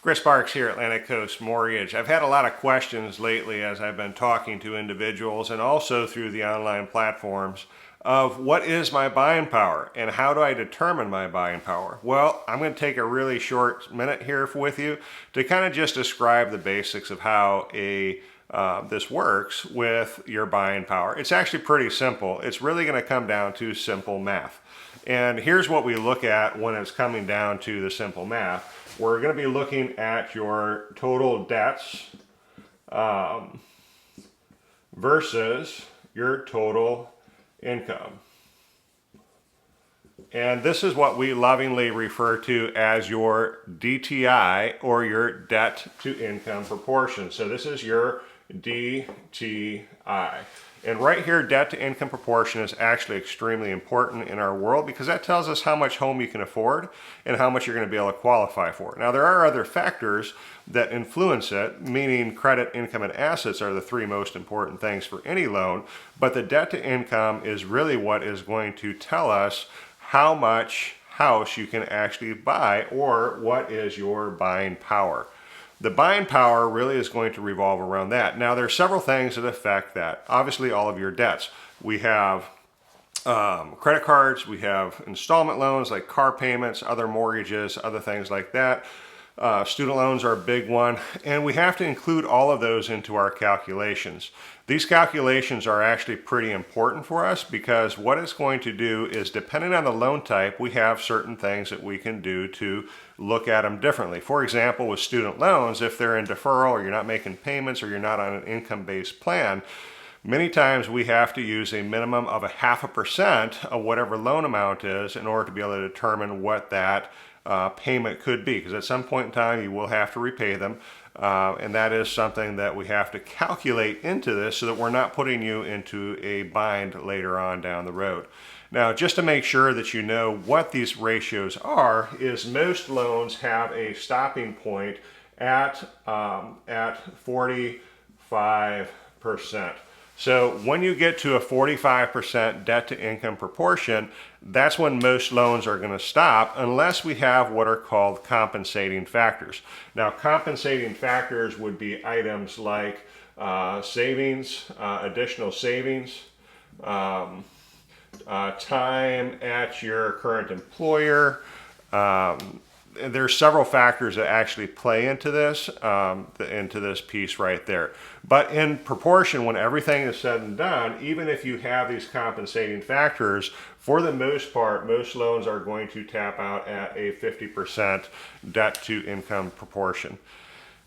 Chris Parks here at Atlantic Coast Mortgage. I've had a lot of questions lately as I've been talking to individuals and also through the online platforms of what is my buying power and how do I determine my buying power? Well, I'm going to take a really short minute here with you to kind of just describe the basics of how this works with your buying power. It's actually pretty simple. It's really going to come down to simple math. And here's what we look at when it's coming down to the simple math. We're going to be looking at your total debts versus your total income. And this is what we lovingly refer to as your DTI, or your debt to income proportion. So this is your DTI. And right here, debt to income proportion is actually extremely important in our world because that tells us how much home you can afford and how much you're going to be able to qualify for. Now, there are other factors that influence it, meaning credit, income, and assets are the three most important things for any loan, but the debt to income is really what is going to tell us how much house you can actually buy, or what is your buying power. The buying power really is going to revolve around that. Now, there are several things that affect that. Obviously, all of your debts. We have credit cards, we have installment loans like car payments, other mortgages, other things like that. Student loans are a big one, and we have to include all of those into our calculations. These calculations are actually pretty important for us because what it's going to do is, depending on the loan type, we have certain things that we can do to look at them differently. For example, with student loans, if they're in deferral or you're not making payments or you're not on an income-based plan, many times we have to use a minimum of 0.5% of whatever loan amount is in order to be able to determine what that payment could be, because at some point in time you will have to repay them, and that is something that we have to calculate into this so that we're not putting you into a bind later on down the road. Now, just to make sure that you know what these ratios are, is most loans have a stopping point at 45%. So when you get to a 45% debt to income proportion, that's when most loans are going to stop, unless we have what are called compensating factors. Now, compensating factors would be items like savings, additional savings, time at your current employer. There's several factors that actually play into this piece right there. But in proportion, when everything is said and done, even if you have these compensating factors, for the most part, most loans are going to tap out at a 50% debt to income proportion.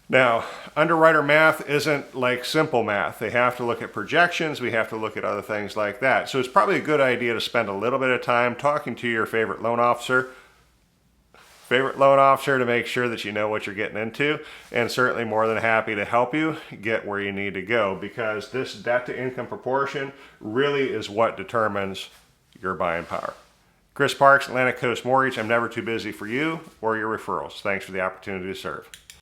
Now, underwriter math isn't like simple math. They have to look at projections. We have to look at other things like that. So it's probably a good idea to spend a little bit of time talking to your favorite loan officer to make sure that you know what you're getting into, and certainly more than happy to help you get where you need to go, because this debt to income proportion really is what determines your buying power. Chris Parks, Atlantic Coast Mortgage. I'm never too busy for you or your referrals. Thanks for the opportunity to serve.